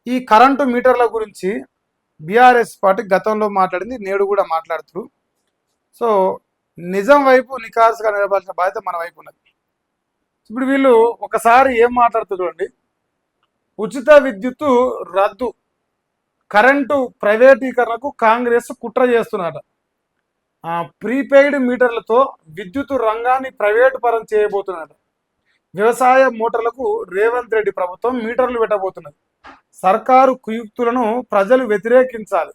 ఈ కరెంటు మీటర్ల గురించి బీఆర్ఎస్ పార్టీ గతంలో మాట్లాడింది, నేడు కూడా మాట్లాడుతున్నారు. సో నిజం వైపు నికార్సుగా నిలబాల్సిన బాధ్యత మన వైపు ఉన్నది. ఇప్పుడు వీళ్ళు ఒకసారి ఏం మాట్లాడుతుందండి, ఉచిత విద్యుత్తు రద్దు, కరెంటు ప్రైవేటీకరణకు కాంగ్రెస్ కుట్ర చేస్తున్నట. ప్రీపెయిడ్ మీటర్లతో విద్యుత్ రంగాన్ని ప్రైవేటు పరం చేయబోతున్నట. వ్యవసాయ మోటార్లకు రేవంత్ రెడ్డి ప్రభుత్వం మీటర్లు పెట్టబోతున్నది. సర్కారు కుయుక్తులను ప్రజలు వ్యతిరేకించాలి,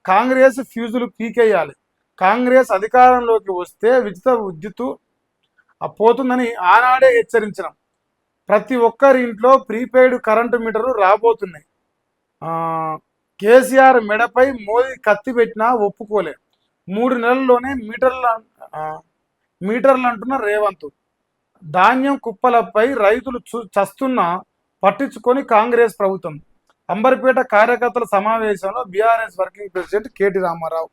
కాంగ్రెస్ ఫ్యూజులు పీకేయాలి, కాంగ్రెస్ అధికారంలోకి వస్తే ఉచిత విద్యుత్తు పోతుందని ఆనాడే హెచ్చరించడం. ప్రతి ఒక్కరి ఇంట్లో ప్రీపెయిడ్ కరెంటు మీటర్లు రాబోతున్నాయి. కేసీఆర్ మెడపై మోదీ కత్తి పెట్టినా ఒప్పుకోలే. 3 నెలల్లోనే మీటర్లు అంటున్న రేవంత్. ధాన్యం కుప్పలపై రైతులు చస్తున్నా పట్టించుకొని కాంగ్రెస్ ప్రభుత్వం. అంబర్పేట కార్యకర్తల సమావేశంలో BRS working president KT Rama Rao.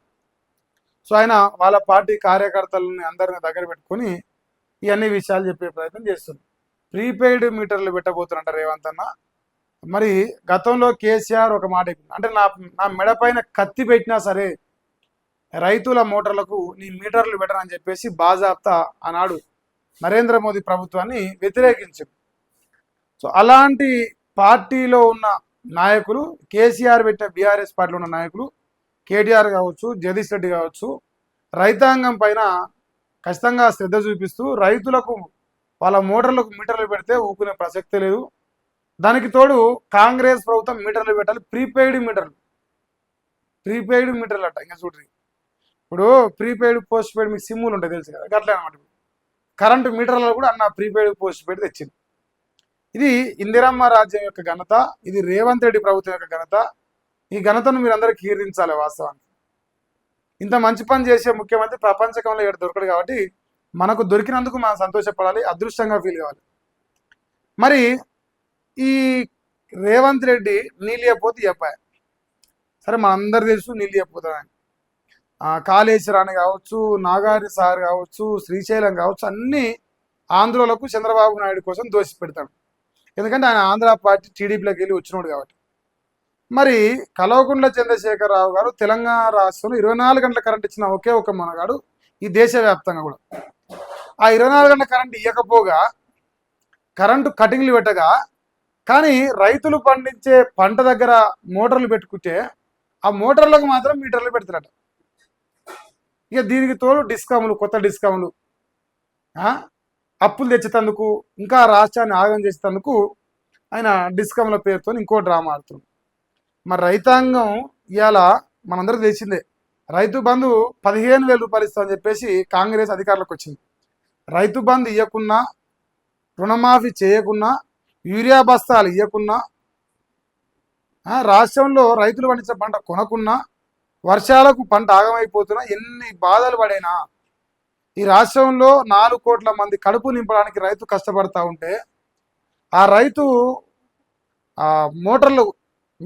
So ఆయన వాళ్ళ పార్టీ కార్యకర్తలని అందరిని దగ్గర పెట్టుకొని ఇవన్నీ విషయాలు చెప్పే ప్రయత్నం చేస్తుంది. ప్రీపెయిడ్ మీటర్లు పెట్టబోతున్నట్ట రేవంత్ అన్న. మరి గతంలో కేసీఆర్ ఒక మాట అంటే నా మెడపైన కత్తి పెట్టినా సరే రైతుల మోటార్లకు నీ మీటర్లు పెట్టనని చెప్పేసి బాజాప్తా ఆనాడు నరేంద్ర మోదీ ప్రభుత్వాన్ని వ్యతిరేకించారు. సో అలాంటి పార్టీలో ఉన్న నాయకులు, కేసీఆర్ పెట్టిన బీఆర్ఎస్ పార్టీలో ఉన్న నాయకులు, కేటీఆర్ కావచ్చు, జగదీష్ రెడ్డి కావచ్చు, రైతాంగం పైన ఖచ్చితంగా శ్రద్ధ చూపిస్తూ రైతులకు వాళ్ళ మోటార్లకు మీటర్లు పెడితే ఊకునే ప్రసక్తే లేదు. దానికి తోడు కాంగ్రెస్ ప్రభుత్వం మీటర్లు పెట్టాలి, ప్రీపెయిడ్ మీటర్లు అట్ట. ఇంకా చూడండి, ఇప్పుడు ప్రీపెయిడ్ పోస్ట్ పెయిడ్ మీకు సిమ్ములు ఉంటాయి తెలుసు కదా, అట్లా అనమాట. కరెంటు మీటర్లలో కూడా అన్న ప్రీపెయిడ్ పోస్ట్ పెయిడ్ తెచ్చింది. ఇది ఇందిరమ్మ రాజ్యం యొక్క ఘనత, ఇది రేవంత్ రెడ్డి ప్రభుత్వం యొక్క ఘనత. ఈ ఘనతను మీరు అందరూ కీర్తించాలి. వాస్తవానికి ఇంత మంచి పని చేసే ముఖ్యమంత్రి ప్రపంచకంలో ఇక్కడ దొరకడు కాబట్టి మనకు దొరికినందుకు మనం సంతోషపడాలి, అదృష్టంగా ఫీల్ కావాలి. మరి ఈ రేవంత్ రెడ్డి నీళ్ళు ఇవ్వకపోతే చెప్పాయి సరే, మనందరు తెలుసు నీళ్ళు ఇవ్వకపోతామని. కాళేశ్వరాన్ని కావచ్చు, నాగారి సార్ కావచ్చు, శ్రీశైలం కావచ్చు, అన్నీ ఆంధ్రులకు చంద్రబాబు నాయుడు కోసం దోషి పెడతాడు. ఎందుకంటే ఆయన ఆంధ్ర పార్టీ టీడీపీలోకి వెళ్ళి వచ్చినాడు కాబట్టి. మరి కల్వకుంట్ల చంద్రశేఖరరావు గారు తెలంగాణ రాష్ట్రంలో 24 గంటల కరెంట్ ఇచ్చిన ఒకే ఒక మనగాడు ఈ దేశవ్యాప్తంగా కూడా. ఆ 24 గంటల కరెంట్ ఇవ్వకపోగా కరెంటు కటింగ్లు పెట్టగా, కానీ రైతులు పండించే పంట దగ్గర మోటార్లు పెట్టుకుంటే ఆ మోటార్లకు మాత్రం మీటర్లు పెడతారట. ఇక దీనికి తోడు డిస్కౌంట్లు, కొత్త డిస్కౌంట్లు, అప్పులు తెచ్చేటందుకు, ఇంకా రాష్ట్రాన్ని ఆగం చేసేందుకు ఆయన డిస్కౌంట్ల పేరుతో ఇంకో డ్రామా ఆడుతుంది. మరి రైతాంగం ఇవాళ మనందరికీ తెలిసిందే, రైతు బంధు 15,000 రూపాయలు ఇస్తామని చెప్పేసి కాంగ్రెస్ అధికారులకు వచ్చింది. రైతు బంధు ఇవ్వకున్నా, రుణమాఫీ చేయకున్నా, యూరియా బస్తాలు ఇవ్వకున్నా, రాష్ట్రంలో రైతులు పండించిన పంట కొనకున్నా, వర్షాలకు పంట ఆగమైపోతున్నా, ఎన్ని బాధలు పడైనా ఈ రాష్ట్రంలో 4 కోట్ల మంది కడుపు నింపడానికి రైతు కష్టపడతా ఉంటే ఆ రైతు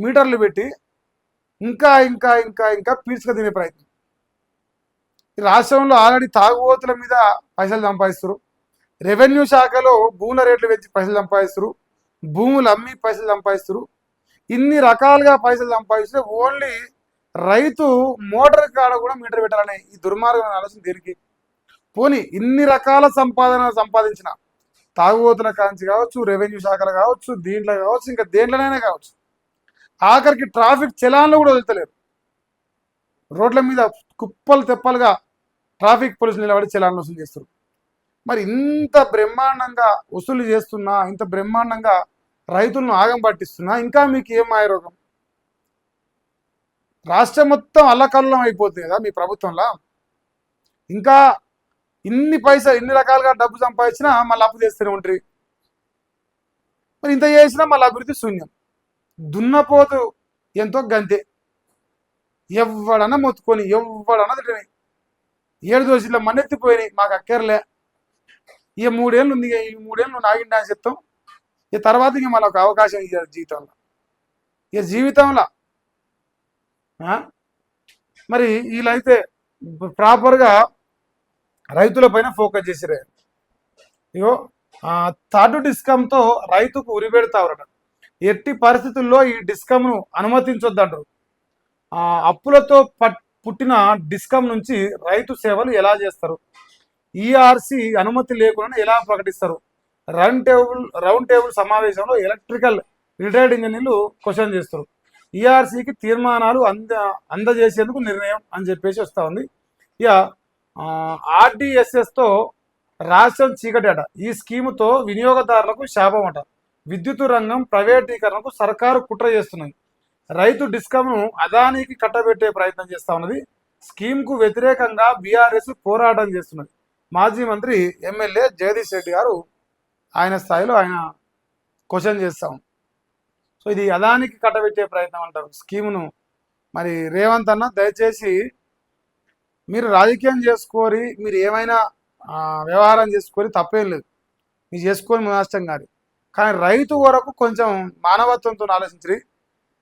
మీటర్లు పెట్టి ఇంకా ఇంకా ఇంకా ఇంకా పీల్చుక తినే ప్రయత్నం. ఈ రాష్ట్రంలో ఆల్రెడీ తాగుబోతుల మీద పైసలు సంపాదిస్తారు, రెవెన్యూ శాఖలో భూముల రేట్లు పెంచి పైసలు సంపాదిస్తారు, భూములు అమ్మి పైసలు సంపాదిస్తారు. ఇన్ని రకాలుగా పైసలు సంపాదిస్తే ఓన్లీ రైతు మోటార్ కాడ కూడా మీటర్ పెట్టాలనే ఈ దుర్మార్గమైన ఆలోచన దేనికి? పోనీ ఇన్ని రకాల సంపాదించిన తాగుబోతుల కాంచి కావచ్చు, రెవెన్యూ శాఖలు కావచ్చు, దీంట్లో కావచ్చు, ఇంకా దేంట్లోనైనా కావచ్చు, ఆఖరికి ట్రాఫిక్ చలాన్లు కూడా వదులుతలేరు. రోడ్ల మీద కుప్పలు తెప్పలుగా ట్రాఫిక్ పోలీసులు నిలబడి చలాన్లు వసూలు చేస్తారు. మరి ఇంత బ్రహ్మాండంగా వసూలు చేస్తున్నా, ఇంత బ్రహ్మాండంగా రైతులను ఆగం పట్టిస్తున్నా, ఇంకా మీకు ఏం మాయరోగం? రాష్ట్రం మొత్తం అల్లకల్లం అయిపోతుంది కదా మీ ప్రభుత్వంలో. ఇంకా ఇన్ని రకాలుగా డబ్బు సంపాదించినా మళ్ళీ అప్పు చేస్తూనే ఉంటారు. మరి ఇంత చేసినా మళ్ళీ అభివృద్ధి శూన్యం. దున్నపోతు ఎంతో గంతే, ఎవడన్నా మొత్తుకొని ఎవడన్నా తిట్టని 7 దోషుల్లో మన్నెత్తిపోయినాయి, మాకు అక్కర్లే, ఇక 3 ఏళ్ళు ఉంది, ఈ 3 ఏళ్ళు నాగిండా అని చెప్తాం. ఇక తర్వాత ఇక మళ్ళీ ఒక అవకాశం ఇవ్వాలి జీవితంలో. మరి వీళ్ళైతే ప్రాపర్గా రైతుల పైన ఫోకస్ చేసిరే. ఇగో థర్డ్ డిస్కమ్తో రైతుకు ఉరి పెడతారట. ఎట్టి పరిస్థితుల్లో ఈ డిస్కమ్ను అనుమతించొద్దంటారు. అప్పులతో పుట్టిన డిస్కమ్ నుంచి రైతు సేవలు ఎలా చేస్తారు? ఈఆర్సి అనుమతి లేకుండా ఎలా ప్రకటిస్తారు? రౌండ్ టేబుల్ సమావేశంలో ఎలక్ట్రికల్ రిటైర్డ్ ఇంజనీర్లు క్వశ్చన్ చేస్తారు. ఈఆర్సీకి తీర్మానాలు అందజేసేందుకు నిర్ణయం అని చెప్పేసి వస్తూ ఉంది. ఇక ఆర్డిఎస్ఎస్తో రాష్ట్రం చీకటి అట. ఈ స్కీముతో వినియోగదారులకు శాపం అట. విద్యుత్ రంగం ప్రైవేటీకరణకు సర్కారు కుట్ర చేస్తున్నది. రైతు డిస్కమ్ను అదానికి కట్టబెట్టే ప్రయత్నం చేస్తూ ఉన్నది. స్కీమ్కు వ్యతిరేకంగా బీఆర్ఎస్ పోరాటం చేస్తున్నది. మాజీ మంత్రి ఎమ్మెల్యే జగదీష్ రెడ్డి గారు ఆయన స్థాయిలో ఆయన క్వశ్చన్ చేస్తాం. సో ఇది అదానికి కట్టబెట్టే ప్రయత్నం అంటారు స్కీమును. మరి రేవంత్ అన్న దయచేసి మీరు రాజకీయం చేసుకోరి, మీరు ఏమైనా వ్యవహారం చేసుకొని తప్పేం లేదు, మీరు చేసుకొని నష్టం కాదు. కానీ రైతు వరకు కొంచెం మానవత్వంతో ఆలోచించి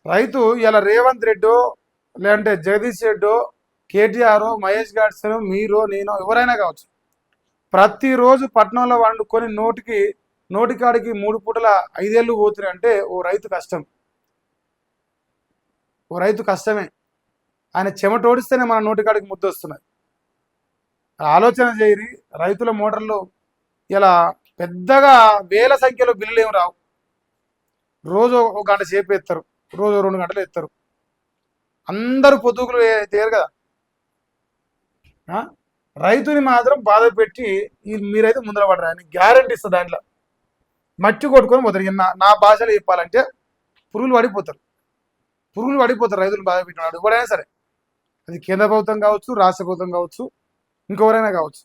రైతు ఇలా రేవంత్ రెడ్డో లేదంటే జగదీష్ రెడ్డో కేటీఆర్ మహేష్ గాడ్సన్ మీరు నేను ఎవరైనా కావచ్చు, ప్రతిరోజు పట్టణంలో వండుకొని నోటికాడికి 3 పూటల 5 ఏళ్ళు పోతున్నాయి అంటే ఓ రైతు కష్టం, ఓ రైతు కష్టమే. ఆయన చెమటోడిస్తేనే మన నోటికాడికి ముద్ద వస్తున్నది. ఆలోచన చేయరి. రైతుల మోటార్లు ఇలా పెద్దగా వేల సంఖ్యలో బిల్లులు ఏమి రావు. రోజు 1 గంట సేపు ఎత్తారు, రోజు 2 గంటలు ఎత్తారు. అందరూ పొద్దుగులు తేరు కదా. రైతుని మాత్రం బాధ పెట్టి మీరైతే ముందర పడరా అని గ్యారంటీ ఇస్తుంది. దాంట్లో మట్టి కొట్టుకొని పోతారు. నా భాషలో చెప్పాలంటే పురుగులు పడిపోతారు. రైతులు బాధ పెట్టినాడు ఎవరైనా సరే, అది కేంద్ర ప్రభుత్వం కావచ్చు, రాష్ట్ర ప్రభుత్వం కావచ్చు, ఇంకెవరైనా కావచ్చు.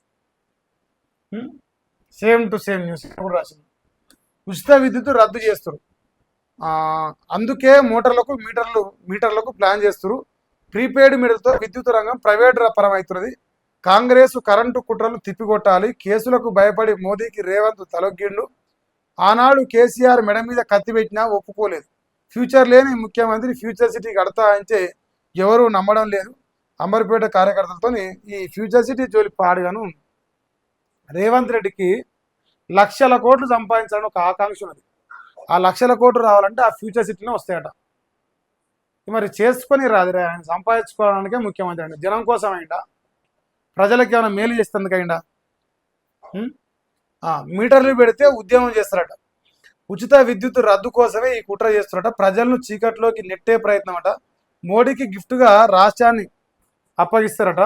సేమ్ టు సేమ్ న్యూస్ కూడా రాసింది. ఉచిత విద్యుత్ రద్దు చేస్తారు. అందుకే మీటర్లకు ప్లాన్ చేస్తారు. ప్రీపెయిడ్ మీటర్తో విద్యుత్ రంగం ప్రైవేట్ పరం అవుతున్నది. కాంగ్రెస్ కరెంటు కుట్రలు తిప్పికొట్టాలి. కేసులకు భయపడి మోదీకి రేవంత్ తలొగ్గిండు. ఆనాడు కేసీఆర్ మెడ మీద కత్తి పెట్టినా ఒప్పుకోలేదు. ఫ్యూచర్ లేని ముఖ్యమంత్రి ఫ్యూచర్ సిటీ కడతా అంటే ఎవరు నమ్మడం లేదు. అంబర్పేట కార్యకర్తలతో ఈ ఫ్యూచర్ సిటీ జోలి పాడుగాను. రేవంత్ రెడ్డికి లక్షల కోట్లు సంపాదించాలని ఒక ఆకాంక్ష ఉన్నది. ఆ లక్షల కోట్లు రావాలంటే ఆ ఫ్యూచర్ సిటీలో వస్తాయట. మరి చేసుకొని రాదు. ఆయన సంపాదించుకోవడానికే ముఖ్యమంత్రి అండి. జనం కోసం అయిందా, ప్రజలకు ఏమైనా మేలు చేస్తుందికైందా? మీటర్లు పెడితే ఉద్యమం చేస్తారట. ఉచిత విద్యుత్ రద్దు కోసమే ఈ కుట్ర చేస్తారట. ప్రజలను చీకట్లోకి నెట్టే ప్రయత్నం అట. మోడీకి గిఫ్ట్గా రాష్ట్రాన్ని అప్పగిస్తారట.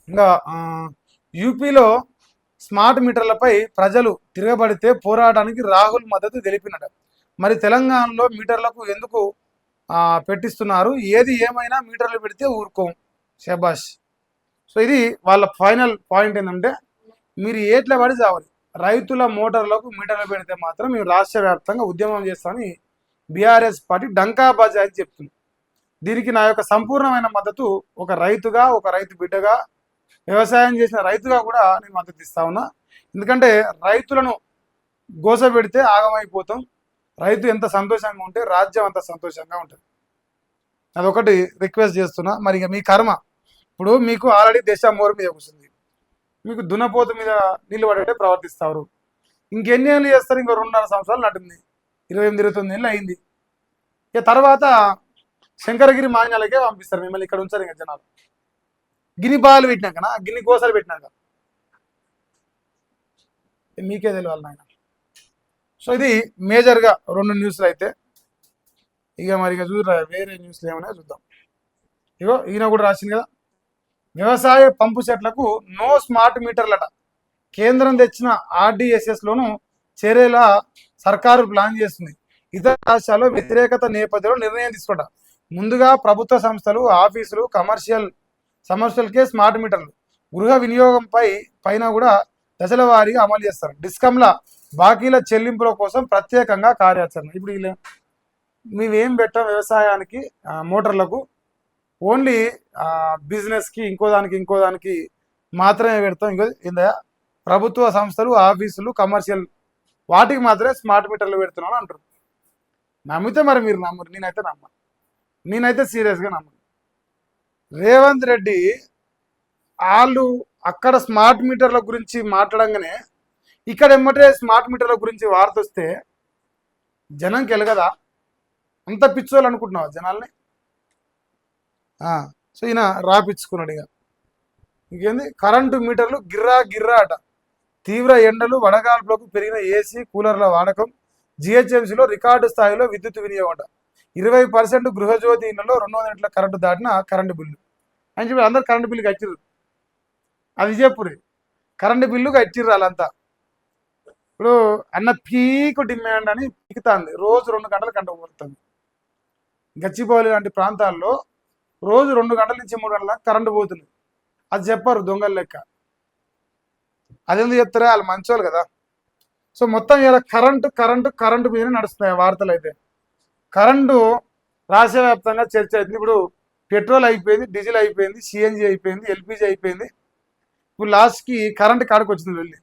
ఇంకా యూపీలో స్మార్ట్ మీటర్లపై ప్రజలు తిరగబడితే పోరాటానికి రాహుల్ మద్దతు తెలిపినట. మరి తెలంగాణలో మీటర్లకు ఎందుకు పెట్టిస్తున్నారు? ఏది ఏమైనా మీటర్లు పెడితే ఊరుకోం. శబాష్. సో ఇది వాళ్ళ ఫైనల్ పాయింట్ ఏంటంటే మీరు ఏట్ల పడి చావాలి. రైతుల మోటార్లకు మీటర్లు పెడితే మాత్రం మేము రాష్ట్ర వ్యాప్తంగా ఉద్యమం చేస్తామని బీఆర్ఎస్ పార్టీ డంకా బజాయి చెప్తుంది. దీనికి నా యొక్క సంపూర్ణమైన మద్దతు ఒక రైతుగా, ఒక రైతు బిడ్డగా, వ్యవసాయం చేసిన రైతుగా కూడా నేను మద్దతు ఇస్తా ఉన్నా. ఎందుకంటే రైతులను గోసపెడితే ఆగమైపోతాం. రైతు ఎంత సంతోషంగా ఉంటే రాజ్యం అంత సంతోషంగా ఉంటుంది. అదొకటి రిక్వెస్ట్ చేస్తున్నా. మరి ఇక మీ కర్మ. ఇప్పుడు మీకు ఆల్రెడీ దేశ మోరు మీద కూర్చుంది, మీకు దున్నపోతు మీద నీళ్ళు పడేటే ప్రవర్తిస్తారు. ఇంకెన్ని ఏళ్ళు చేస్తారు? ఇంకో 2.5 సంవత్సరాలు నటింది. 28-29 ఏళ్ళు అయింది. ఇక తర్వాత శంకరగిరి మాన్యాలకే పంపిస్తారు మిమ్మల్ని. ఇక్కడ ఉంచారు ఇంకా జనాలు. గిని బాలు పెట్టినాకనా, గిన్ని గోసాలు పెట్టినాక మీకే తెలియాలి నాయన. సో ఇది మేజర్గా 2 న్యూస్లు అయితే. ఇక మరి ఇక చూడరా వేరే న్యూస్లు ఏమైనా చూద్దాం. ఇగో ఈయన కూడా రాసింది కదా, వ్యవసాయ పంపు సెట్లకు నో స్మార్ట్ మీటర్లట. కేంద్రం తెచ్చిన ఆర్డిఎస్ఎస్లోనూ చేరేలా సర్కారు ప్లాన్ చేస్తుంది. ఇతర రాష్ట్రాల్లో వ్యతిరేకత నేపథ్యంలో నిర్ణయం తీసుకోట. ముందుగా ప్రభుత్వ సంస్థలు, ఆఫీసులు, కమర్షియల్కే స్మార్ట్ మీటర్లు, గృహ వినియోగం పైన కూడా దశల వారీగా అమలు చేస్తారు. డిస్కంల బాకీల చెల్లింపుల కోసం ప్రత్యేకంగా కార్యాచరణ. ఇప్పుడు మేమేం పెట్టాం వ్యవసాయానికి, మోటార్లకు, ఓన్లీ బిజినెస్కి, ఇంకో దానికి మాత్రమే పెడతాం. ఇంకో ప్రభుత్వ సంస్థలు, ఆఫీసులు, కమర్షియల్ వాటికి మాత్రమే స్మార్ట్ మీటర్లు పెడుతున్నాను అంటారు. నమ్మితే మరి మీరు నమ్మరు, నేనైతే సీరియస్గా నమ్మను. రేవంత్ రెడ్డి వాళ్ళు అక్కడ స్మార్ట్ మీటర్ల గురించి మాట్లాడంగానే ఇక్కడ ఎమ్మటే స్మార్ట్ మీటర్ల గురించి వార్త వస్తే జనంకి వెలగదా? అంత పిచ్చోళ్ళు అనుకుంటున్నావా జనాల్ని? సో ఈయన రాపిచ్చుకున్నాడు. ఇక ఇంకేంది, కరెంటు మీటర్లు గిర్రా గిర్రా అట. తీవ్ర ఎండలు వడగాల్పులకు పెరిగిన ఏసీ కూలర్ల వాడకం, జిహెచ్ఎంసీలో రికార్డు స్థాయిలో విద్యుత్ వినియోగం అట. 20% గృహజ్యోతి ఇళ్లలో 200 యూనిట్ల కరెంటు దాటిన కరెంటు బిల్లు అని చెప్పి అందరు కరెంటు బిల్లు కట్టిర్రు. అది చెప్పురి, కరెంటు బిల్లు కట్టిర్రు వాళ్ళంతా. ఇప్పుడు అన్న పీకు డిమాండ్ అని పీకుతాంది. రోజు 2 గంటలు గంట పోతుంది. గచ్చిబౌలి లాంటి ప్రాంతాల్లో రోజు 2 గంటల నుంచి 3 గంటల కరెంటు పోతుంది. అది చెప్పారు దొంగల లెక్క. అదెందుకు చెప్తారా? వాళ్ళు మంచోళ్ళు కదా. సో మొత్తం ఇలా కరెంటు కరెంటు కరెంటు మీదనే నడుస్తున్నాయి వార్తలు. అయితే కరెంటు రాష్ట్ర వ్యాప్తంగా చర్చ అవుతుంది. ఇప్పుడు పెట్రోల్ అయిపోయింది, డీజిల్ అయిపోయింది, సిఎన్జి అయిపోయింది, ఎల్పిజి అయిపోయింది. ఇప్పుడు లాస్ట్కి కరెంటు కాడికి వచ్చింది వెళ్ళి.